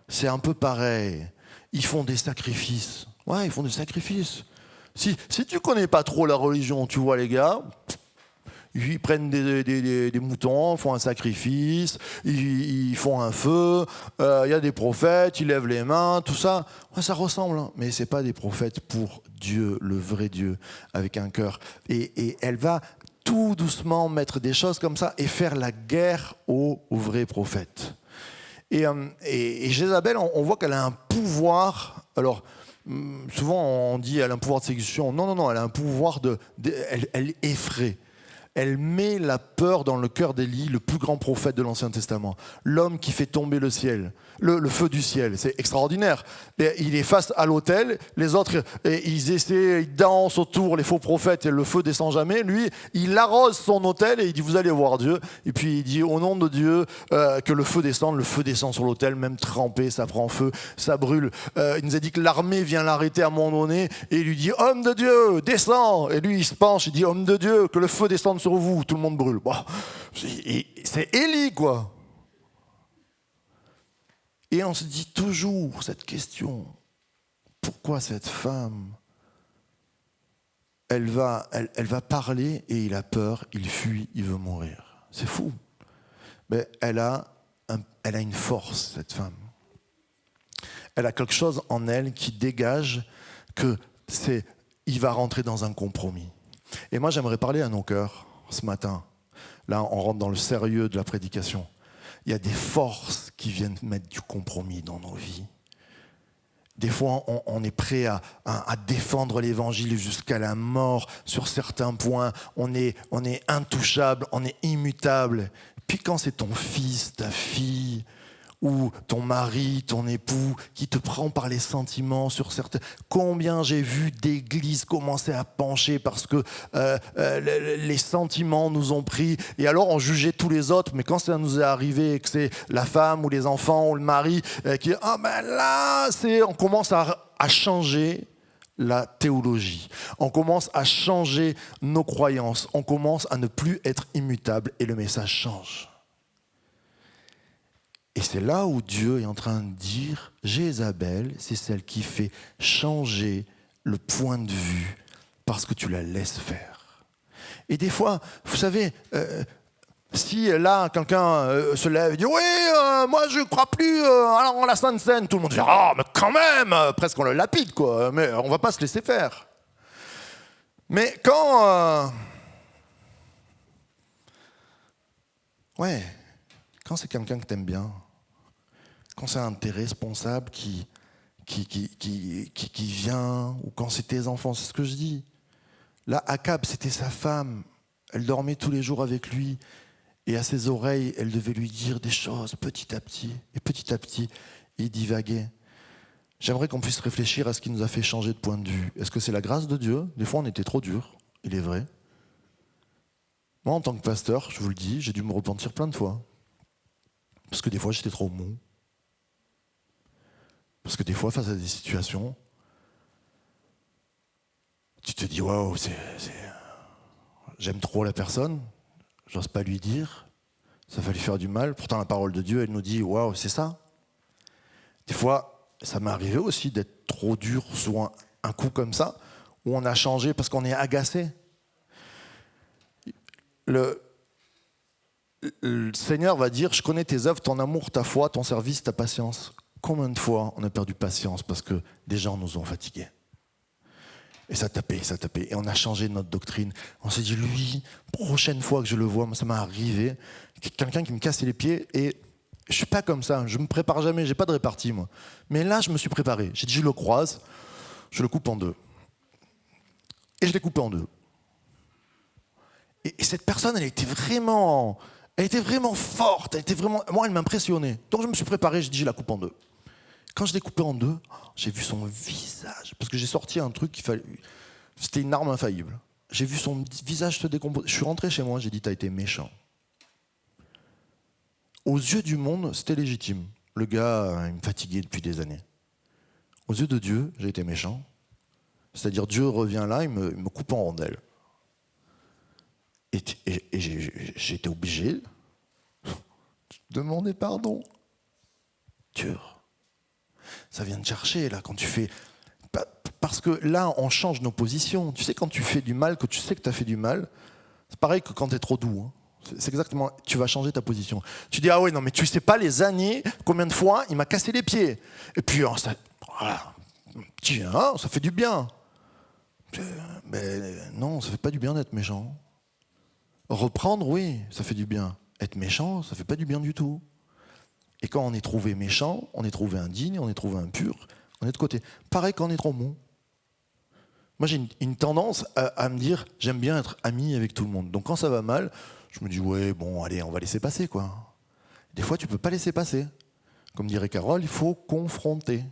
C'est un peu pareil. Ils font des sacrifices. Ouais, ils font des sacrifices. Si tu ne connais pas trop la religion, tu vois les gars, ils prennent des moutons, font un sacrifice, ils font un feu, il y a des prophètes, ils lèvent les mains, tout ça. Ouais, ça ressemble, hein. Mais ce n'est pas des prophètes pour Dieu, le vrai Dieu, avec un cœur. Et elle va tout doucement mettre des choses comme ça et faire la guerre aux vrais prophètes. Et Jézabel, on voit qu'elle a un pouvoir. Alors, souvent on dit qu'elle a un pouvoir de séduction. Non, elle a un pouvoir elle effraie. Elle met la peur dans le cœur d'Élie, le plus grand prophète de l'Ancien Testament. L'homme qui fait tomber le ciel, le feu du ciel. C'est extraordinaire. Et il est face à l'autel, les autres, ils essaient, ils dansent autour, les faux prophètes, et le feu descend jamais. Lui, il arrose son autel et il dit, vous allez voir Dieu. Et puis il dit, au nom de Dieu, que le feu descend sur l'autel, même trempé, ça prend feu, ça brûle. Il nous a dit que l'armée vient l'arrêter à un moment donné, et il lui dit, homme de Dieu, descends. Et lui, il se penche, il dit, homme de Dieu, que le feu descende sur vous, tout le monde brûle. Bon, c'est Élie, quoi. Et on se dit toujours cette question, pourquoi cette femme, elle va parler et il a peur, il fuit, il veut mourir. C'est fou. Mais elle a une force, cette femme. Elle a quelque chose en elle qui dégage il va rentrer dans un compromis. Et moi, j'aimerais parler à nos cœurs ce matin. Là, on rentre dans le sérieux de la prédication. Il y a des forces qui viennent mettre du compromis dans nos vies. Des fois, on est prêt à défendre l'évangile jusqu'à la mort sur certains points. On est intouchable, on est immutable. Puis quand c'est ton fils, ta fille, ou ton mari, ton époux, qui te prend par les sentiments sur certains... Combien j'ai vu d'églises commencer à pencher parce que les sentiments nous ont pris, et alors on jugeait tous les autres, mais quand ça nous est arrivé, que c'est la femme ou les enfants ou le mari, qui là, on commence à changer la théologie. On commence à changer nos croyances. On commence à ne plus être immutable et le message change. Et c'est là où Dieu est en train de dire, Jézabel, c'est celle qui fait changer le point de vue parce que tu la laisses faire. Et des fois, vous savez, si là, quelqu'un se lève et dit « Oui, moi je ne crois plus en la Sainte Seine », tout le monde dit « Ah, mais quand même !» Presque on le lapide, quoi. Mais on ne va pas se laisser faire. Mais quand... quand c'est quelqu'un que tu aimes bien, quand c'est un de tes responsables qui vient, ou quand c'est tes enfants, c'est ce que je dis. Là, Akab, c'était sa femme. Elle dormait tous les jours avec lui. Et à ses oreilles, elle devait lui dire des choses petit à petit. Et petit à petit, il divaguait. J'aimerais qu'on puisse réfléchir à ce qui nous a fait changer de point de vue. Est-ce que c'est la grâce de Dieu? Des fois, on était trop dur, il est vrai. Moi, en tant que pasteur, je vous le dis, j'ai dû me repentir plein de fois. Parce que des fois, j'étais trop mou. Parce que des fois, face à des situations, tu te dis, waouh, j'aime trop la personne, j'ose pas lui dire, ça va lui faire du mal. Pourtant, la parole de Dieu, elle nous dit, waouh, c'est ça. Des fois, ça m'est arrivé aussi d'être trop dur sur un coup comme ça, où on a changé parce qu'on est agacé. Le Seigneur va dire, je connais tes œuvres, ton amour, ta foi, ton service, ta patience. Combien de fois on a perdu patience parce que des gens nous ont fatigués? Et ça tapait. Et on a changé notre doctrine. On s'est dit, lui, prochaine fois que je le vois, moi, ça m'est arrivé, quelqu'un qui me cassait les pieds, et je suis pas comme ça, je me prépare jamais, j'ai pas de répartie, moi. Mais là, je me suis préparé. J'ai dit, je le croise, je le coupe en deux. Et je l'ai coupé en deux. Et cette personne, elle était vraiment forte, moi, elle m'impressionnait. Donc je me suis préparé, j'ai dit, je la coupe en deux. Quand je l'ai coupé en deux, j'ai vu son visage, parce que j'ai sorti un truc qu'il fallait. C'était une arme infaillible. J'ai vu son visage se décomposer. Je suis rentré chez moi, j'ai dit, t'as été méchant. Aux yeux du monde, c'était légitime. Le gars, il me fatiguait depuis des années. Aux yeux de Dieu, j'ai été méchant. C'est-à-dire, Dieu revient là, il me coupe en rondelles. Et j'étais obligé de demander pardon. Dur. Ça vient te chercher, là, quand tu fais... Parce que là, on change nos positions. Tu sais, quand tu fais du mal, que tu sais que tu as fait du mal, c'est pareil que quand tu es trop doux. Hein. C'est exactement... Tu vas changer ta position. Tu dis, ah ouais, non, mais tu sais pas les années, combien de fois il m'a cassé les pieds. Et puis, voilà. Tiens, ça fait du bien. Mais non, ça fait pas du bien d'être méchant. Reprendre, oui, ça fait du bien. Être méchant, ça fait pas du bien du tout. Et quand on est trouvé méchant, on est trouvé indigne, on est trouvé impur, on est de côté. Pareil quand on est trop mou. Moi, j'ai une tendance à me dire, j'aime bien être ami avec tout le monde. Donc quand ça va mal, je me dis, ouais, bon, allez, on va laisser passer, quoi. Des fois, tu peux pas laisser passer. Comme dirait Carole, il faut confronter.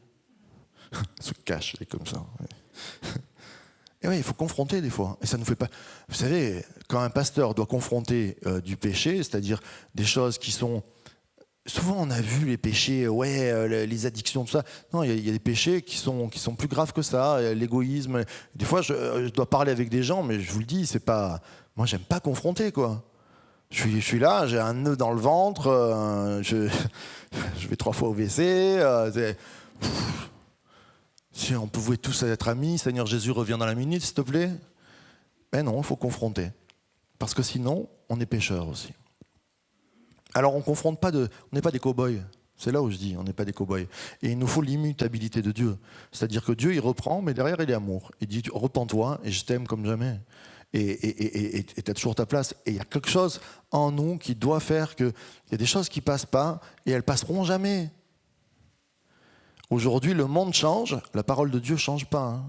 Se cache, c'est comme ça. Et oui, il faut confronter des fois. Et ça nous fait pas. Vous savez, quand un pasteur doit confronter du péché, c'est-à-dire des choses qui sont. Souvent, on a vu les péchés, les addictions, tout ça. Non, il y a des péchés qui sont plus graves que ça. L'égoïsme. Des fois, je dois parler avec des gens, mais je vous le dis, c'est pas. Moi, j'aime pas confronter, quoi. Je suis là, j'ai un nœud dans le ventre, je vais 3 fois au WC. Si on pouvait tous être amis, Seigneur Jésus, reviens dans la minute, s'il te plaît. Mais non, il faut confronter. Parce que sinon, on est pécheur aussi. Alors on confronte pas on n'est pas des cow-boys. C'est là où je dis, on n'est pas des cow-boys. Et il nous faut l'immutabilité de Dieu. C'est-à-dire que Dieu, il reprend, mais derrière, il est amour. Il dit, repens-toi et je t'aime comme jamais. Et tu as toujours ta place. Et il y a quelque chose en nous qui doit faire qu'il y a des choses qui ne passent pas et elles passeront jamais. Aujourd'hui, le monde change, la parole de Dieu ne change pas. Hein.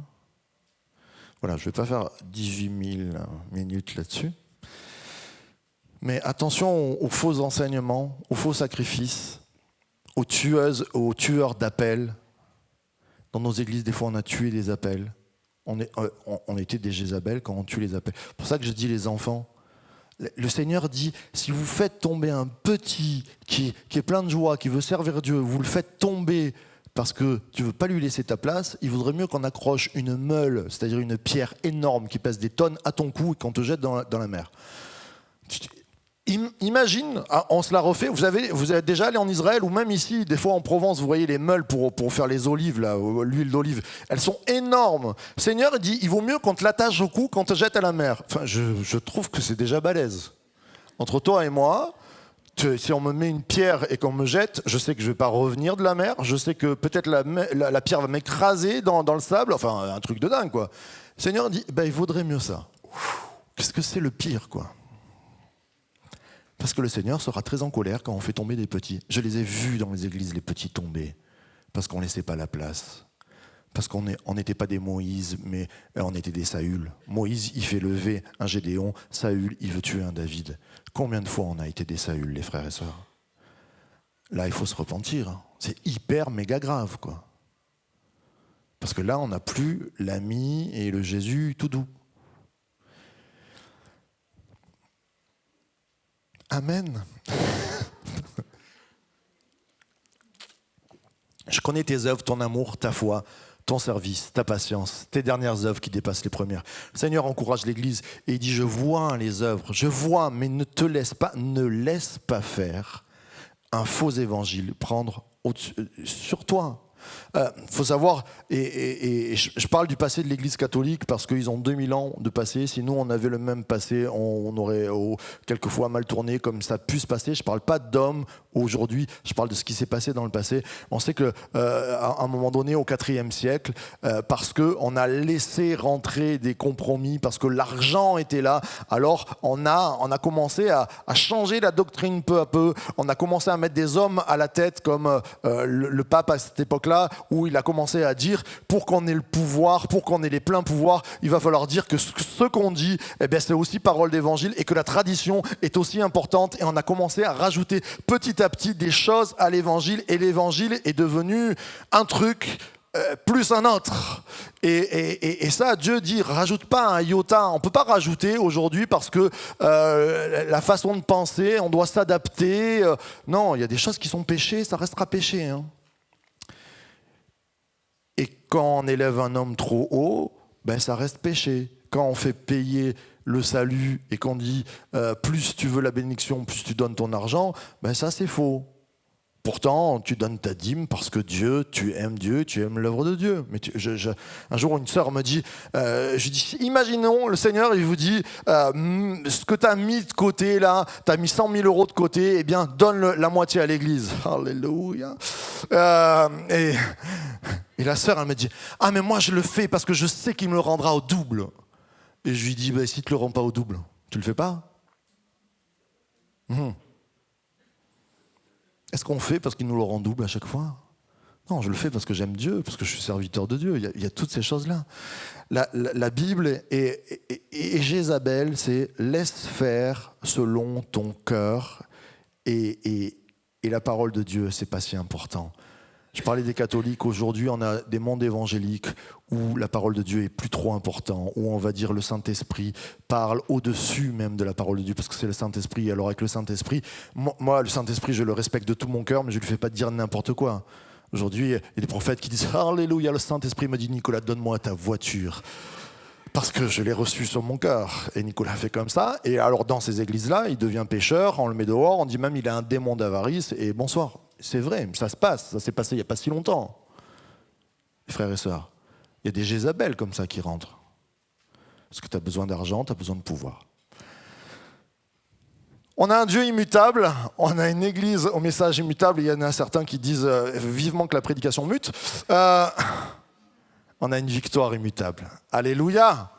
Voilà, je ne vais pas faire 18 000 minutes là-dessus. Mais attention aux faux enseignements, aux faux sacrifices, aux tueurs d'appels. Dans nos églises, des fois, on a tué des appels. On était des Jézabel quand on tue les appels. C'est pour ça que je dis les enfants. Le Seigneur dit, si vous faites tomber un petit qui est plein de joie, qui veut servir Dieu, vous le faites tomber parce que tu ne veux pas lui laisser ta place, il vaudrait mieux qu'on accroche une meule, c'est-à-dire une pierre énorme qui pèse des tonnes à ton cou et qu'on te jette dans la mer. Imagine, on se la refait, vous êtes déjà allé en Israël ou même ici, des fois en Provence, vous voyez les meules pour faire les olives, là, l'huile d'olive, elles sont énormes. Le Seigneur dit, il vaut mieux qu'on te l'attache au cou qu'on te jette à la mer. Enfin, je trouve que c'est déjà balèze. Entre toi et moi, si on me met une pierre et qu'on me jette, je sais que je ne vais pas revenir de la mer, je sais que peut-être la pierre va m'écraser dans le sable, enfin un truc de dingue, quoi. Le Seigneur dit, il vaudrait mieux ça. Qu'est-ce que c'est le pire, quoi? Parce que le Seigneur sera très en colère quand on fait tomber des petits. Je les ai vus dans les églises, les petits tomber, parce qu'on ne laissait pas la place. Parce qu'on n'était pas des Moïse, mais on était des Saül. Moïse, il fait lever un Gédéon. Saül, il veut tuer un David. Combien de fois on a été des Saül, les frères et sœurs? Là, il faut se repentir. C'est hyper méga grave, quoi. Parce que là, on n'a plus l'ami et le Jésus tout doux. Amen. Je connais tes œuvres, ton amour, ta foi, ton service, ta patience, tes dernières œuvres qui dépassent les premières. Le Seigneur encourage l'Église et il dit, je vois les œuvres, je vois, mais ne laisse pas faire un faux évangile prendre sur toi. Faut savoir, et je parle du passé de l'Église catholique parce qu'ils ont 2000 ans de passé. Si nous on avait le même passé, on aurait quelquefois mal tourné comme ça a pu se passer. Je parle pas d'hommes aujourd'hui, je parle de ce qui s'est passé dans le passé. On sait que à un moment donné, au IVe siècle, parce que on a laissé rentrer des compromis, parce que l'argent était là, alors on a commencé à changer la doctrine peu à peu. On a commencé à mettre des hommes à la tête comme le pape à cette époque-là, où il a commencé à dire, pour qu'on ait le pouvoir, pour qu'on ait les pleins pouvoirs, il va falloir dire que ce qu'on dit, c'est aussi parole d'évangile et que la tradition est aussi importante. Et on a commencé à rajouter petit à petit des choses à l'évangile. Et l'évangile est devenu un truc plus un autre. Et ça, Dieu dit, rajoute pas un iota. On ne peut pas rajouter aujourd'hui parce que la façon de penser, on doit s'adapter. Non, il y a des choses qui sont péchées, ça restera péché. Hein. Et quand on élève un homme trop haut, ben ça reste péché. Quand on fait payer le salut et qu'on dit plus tu veux la bénédiction, plus tu donnes ton argent, ben ça c'est faux. Pourtant, tu donnes ta dîme parce que tu aimes l'œuvre de Dieu. Mais un jour, une sœur me dit, je dis, imaginons, le Seigneur, il vous dit, ce que tu as mis de côté là, tu as mis 100 000 euros de côté, eh bien, donne la moitié à l'église. Alléluia. Et la sœur, elle me dit, ah mais moi je le fais parce que je sais qu'il me le rendra au double. Et je lui dis, bah, si tu ne le rends pas au double, tu le fais pas? Est-ce qu'on fait parce qu'il nous le rend double à chaque fois? Non, je le fais parce que j'aime Dieu, parce que je suis serviteur de Dieu. Il y a toutes ces choses-là. La Bible et Jézabel, c'est laisse faire selon ton cœur. Et la parole de Dieu, c'est pas si important. Je parlais des catholiques. Aujourd'hui, on a des mondes évangéliques où la parole de Dieu est plus trop important, où on va dire le Saint-Esprit parle au-dessus même de la parole de Dieu, parce que c'est le Saint-Esprit. Alors avec le Saint-Esprit, moi, le Saint-Esprit, je le respecte de tout mon cœur, mais je ne lui fais pas dire n'importe quoi. Aujourd'hui, il y a des prophètes qui disent « Alléluia, le Saint-Esprit me dit, Nicolas, donne-moi ta voiture. » Parce que je l'ai reçu sur mon cœur. Et Nicolas fait comme ça. Et alors dans ces églises-là, il devient pécheur, on le met dehors, on dit même il a un démon d'avarice, et bonsoir. C'est vrai, ça se passe, ça s'est passé il n'y a pas si longtemps. Frères et sœurs, il y a des Jézabel comme ça qui rentrent. Parce que tu as besoin d'argent, tu as besoin de pouvoir. On a un Dieu immutable, on a une église au message immutable, il y en a certains qui disent vivement que la prédication mute. On a une victoire immutable. Alléluia!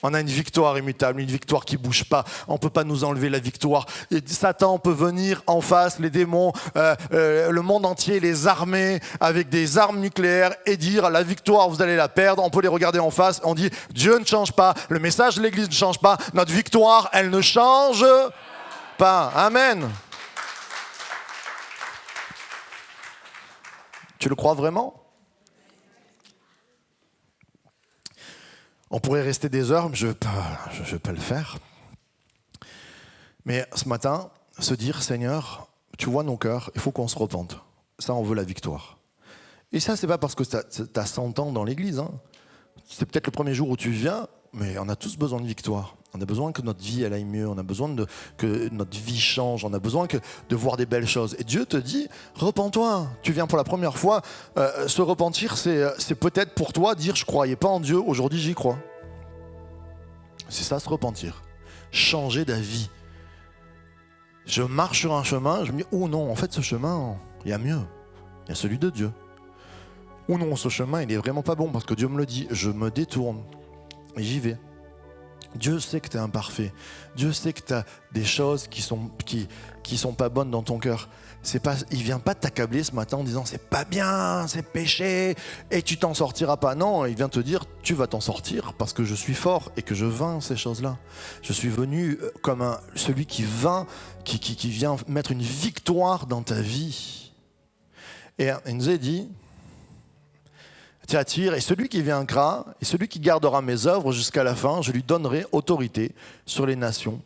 On a une victoire immutable, une victoire qui ne bouge pas. On ne peut pas nous enlever la victoire. Et Satan peut venir en face, les démons, le monde entier, les armées avec des armes nucléaires et dire la victoire, vous allez la perdre. On peut les regarder en face. On dit Dieu ne change pas, le message de l'Église ne change pas. Notre victoire, elle ne change pas. Amen. Tu le crois vraiment ? On pourrait rester des heures, mais je ne vais pas le faire. Mais ce matin, se dire, Seigneur, tu vois nos cœurs, il faut qu'on se repente. Ça, on veut la victoire. Et ça, c'est pas parce que tu as 100 ans dans l'église. Hein. C'est peut-être le premier jour où tu viens, mais on a tous besoin de victoire. On a besoin que notre vie elle aille mieux, on a besoin que notre vie change, on a besoin de voir des belles choses. Et Dieu te dit, repens-toi. Tu viens pour la première fois. Se repentir, c'est peut-être pour toi dire, je ne croyais pas en Dieu, aujourd'hui j'y crois. C'est ça, se repentir. Changer d'avis. Je marche sur un chemin, je me dis, oh non, en fait ce chemin, il y a mieux. Il y a celui de Dieu. Ou non, ce chemin, il n'est vraiment pas bon parce que Dieu me le dit. Je me détourne et j'y vais. Dieu sait que tu es imparfait. Dieu sait que tu as des choses qui sont pas bonnes dans ton cœur. Il ne vient pas t'accabler ce matin en disant c'est pas bien, c'est péché et tu t'en sortiras pas. Non, il vient te dire tu vas t'en sortir parce que je suis fort et que je vainc ces choses-là. Je suis venu comme celui qui vainc, qui vient mettre une victoire dans ta vie. Et il nous a dit Thyatire, et celui qui vaincra, et celui qui gardera mes œuvres jusqu'à la fin, je lui donnerai autorité sur les nations.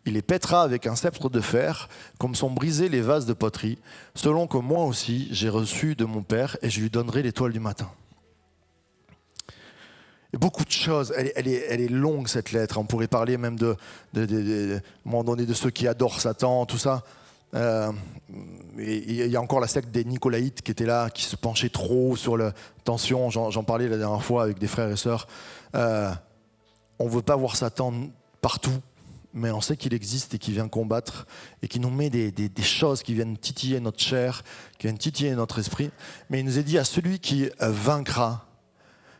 Il les pètera avec un sceptre de fer, comme sont brisés les vases de poterie, selon que moi aussi j'ai reçu de mon Père, et je lui donnerai l'étoile du matin. Et beaucoup de choses, elle est longue cette lettre, on pourrait parler même à un moment donné de ceux qui adorent Satan, tout ça. Il y a encore la secte des Nicolaïtes qui était là, qui se penchait trop sur la tension. J'en parlais la dernière fois avec des frères et sœurs. On ne veut pas voir Satan partout, mais on sait qu'il existe et qu'il vient combattre et qu'il nous met des choses qui viennent titiller notre chair, qui viennent titiller notre esprit. Mais il nous est dit à celui qui vaincra,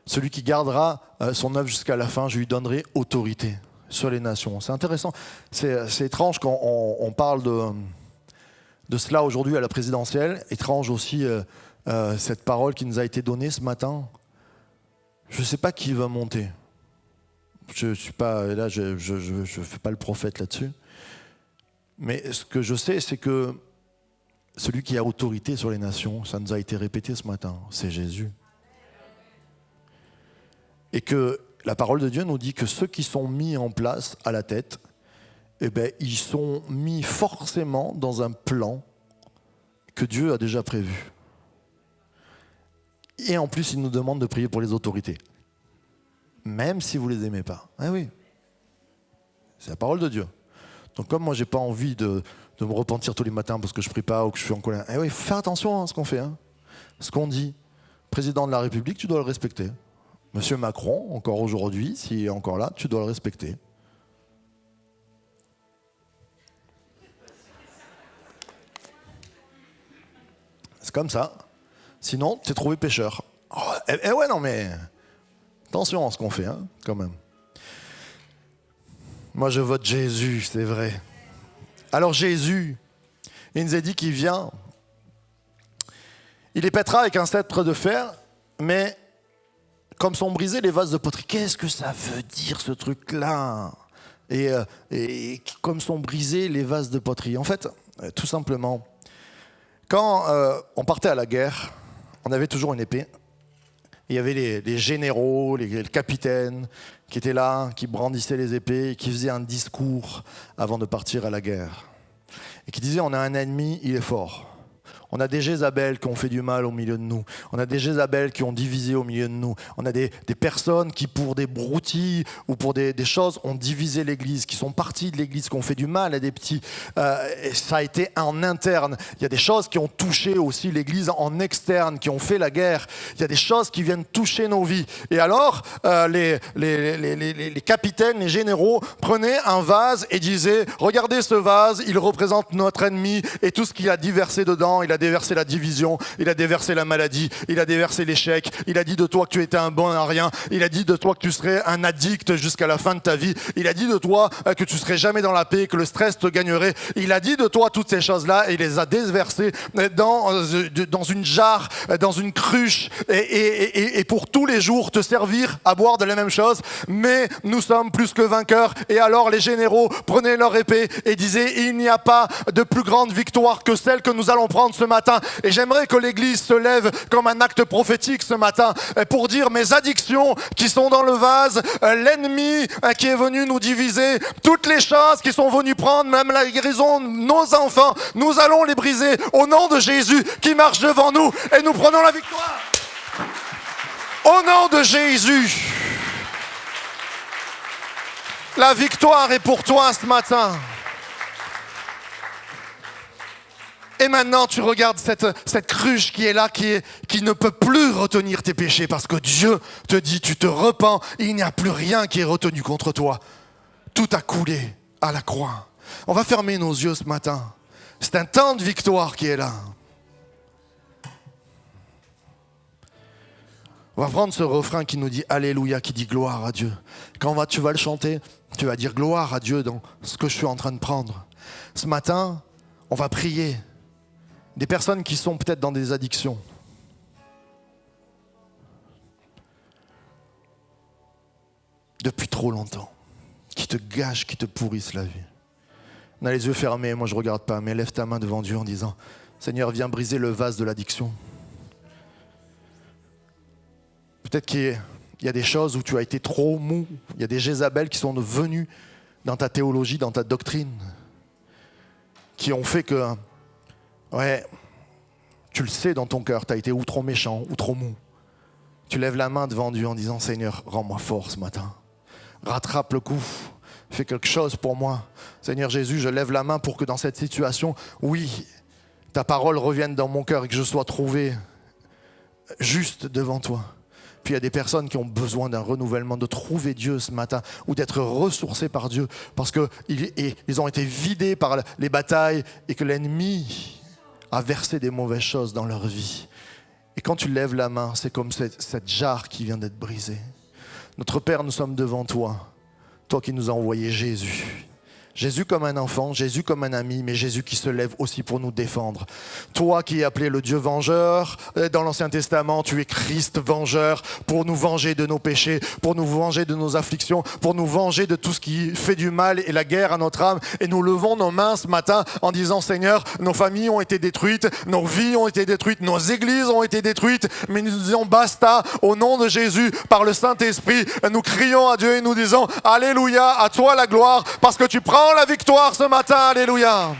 celui qui gardera son œuvre jusqu'à la fin, je lui donnerai autorité sur les nations. C'est intéressant. C'est étrange quand on parle de cela aujourd'hui à la présidentielle. Étrange aussi cette parole qui nous a été donnée ce matin. Je ne sais pas qui va monter. Je suis pas là, je fais pas le prophète là-dessus. Mais ce que je sais, c'est que celui qui a autorité sur les nations, ça nous a été répété ce matin, c'est Jésus. Et que la parole de Dieu nous dit que ceux qui sont mis en place à la tête, eh ben, ils sont mis forcément dans un plan que Dieu a déjà prévu. Et en plus, il nous demande de prier pour les autorités. Même si vous ne les aimez pas. Ah oui. C'est la parole de Dieu. Donc comme moi, je n'ai pas envie de me repentir tous les matins parce que je ne prie pas ou que je suis en colère. Eh oui, fais attention à ce qu'on fait. Hein. Ce qu'on dit. Président de la République, tu dois le respecter. Monsieur Macron, encore aujourd'hui, s'il est encore là, tu dois le respecter. C'est comme ça. Sinon, tu es trouvé pécheur. Oh, ouais, non mais... Attention à ce qu'on fait, hein, quand même. Moi, je vote Jésus, c'est vrai. Alors Jésus, il nous a dit qu'il vient. Il les pètera avec un sceptre de fer, mais comme sont brisés les vases de poterie. Qu'est-ce que ça veut dire, ce truc-là ? Et comme sont brisés les vases de poterie. En fait, tout simplement, quand on partait à la guerre, on avait toujours une épée. Il y avait les généraux, les capitaines qui étaient là, qui brandissaient les épées, et qui faisaient un discours avant de partir à la guerre. Et qui disaient, on a un ennemi, il est fort. On a des Jézabel qui ont fait du mal au milieu de nous. On a des Jézabel qui ont divisé au milieu de nous. On a des personnes qui, pour des broutilles ou pour des choses, ont divisé l'Église, qui sont partis de l'Église, qui ont fait du mal à des petits. Et ça a été en interne. Il y a des choses qui ont touché aussi l'Église en externe, qui ont fait la guerre. Il y a des choses qui viennent toucher nos vies. Et alors, les capitaines, les généraux prenaient un vase et disaient, regardez ce vase, il représente notre ennemi et tout ce qu'il a déversé dedans. Il a déversé la division, il a déversé la maladie, il a déversé l'échec, il a dit de toi que tu étais un bon à rien, il a dit de toi que tu serais un addict jusqu'à la fin de ta vie, il a dit de toi que tu serais jamais dans la paix, que le stress te gagnerait, il a dit de toi toutes ces choses-là et il les a déversées dans une jarre, dans une cruche et pour tous les jours te servir à boire de la même chose, mais nous sommes plus que vainqueurs. Et alors les généraux prenaient leur épée et disaient, il n'y a pas de plus grande victoire que celle que nous allons prendre ce matin. Et j'aimerais que l'Église se lève comme un acte prophétique ce matin pour dire, mes addictions qui sont dans le vase, l'ennemi qui est venu nous diviser, toutes les choses qui sont venues prendre, même la guérison de nos enfants, nous allons les briser au nom de Jésus qui marche devant nous et nous prenons la victoire. Au nom de Jésus. La victoire est pour toi ce matin. Et maintenant, tu regardes cette cruche qui est là, qui ne peut plus retenir tes péchés parce que Dieu te dit, tu te repens, il n'y a plus rien qui est retenu contre toi. Tout a coulé à la croix. On va fermer nos yeux ce matin. C'est un temps de victoire qui est là. On va prendre ce refrain qui nous dit Alléluia, qui dit gloire à Dieu. Quand tu vas le chanter, tu vas dire gloire à Dieu dans ce que je suis en train de prendre. Ce matin, on va prier. Des personnes qui sont peut-être dans des addictions. Depuis trop longtemps. Qui te gâchent, qui te pourrissent la vie. On a les yeux fermés, moi je ne regarde pas, mais lève ta main devant Dieu en disant, Seigneur, viens briser le vase de l'addiction. Peut-être qu'il y a des choses où tu as été trop mou. Il y a des Jézabel qui sont venus dans ta théologie, dans ta doctrine, qui ont fait que ouais, tu le sais dans ton cœur, tu as été ou trop méchant ou trop mou. Tu lèves la main devant Dieu en disant, Seigneur, rends-moi fort ce matin. Rattrape le coup, fais quelque chose pour moi. Seigneur Jésus, je lève la main pour que dans cette situation, oui, ta parole revienne dans mon cœur et que je sois trouvé juste devant toi. Puis il y a des personnes qui ont besoin d'un renouvellement, de trouver Dieu ce matin ou d'être ressourcés par Dieu parce qu'ils ont été vidés par les batailles et que l'ennemi a versé des mauvaises choses dans leur vie. Et quand tu lèves la main, c'est comme cette jarre qui vient d'être brisée. Notre Père, nous sommes devant toi, toi qui nous as envoyé Jésus. Jésus comme un enfant, Jésus comme un ami, mais Jésus qui se lève aussi pour nous défendre. Toi qui es appelé le Dieu vengeur, dans l'Ancien Testament, tu es Christ vengeur pour nous venger de nos péchés, pour nous venger de nos afflictions, pour nous venger de tout ce qui fait du mal et la guerre à notre âme. Et nous levons nos mains ce matin en disant, Seigneur, nos familles ont été détruites, nos vies ont été détruites, nos églises ont été détruites, mais nous disons basta au nom de Jésus, par le Saint-Esprit. Nous crions à Dieu et nous disons, Alléluia, à toi la gloire, parce que tu prends la victoire ce matin, Alléluia.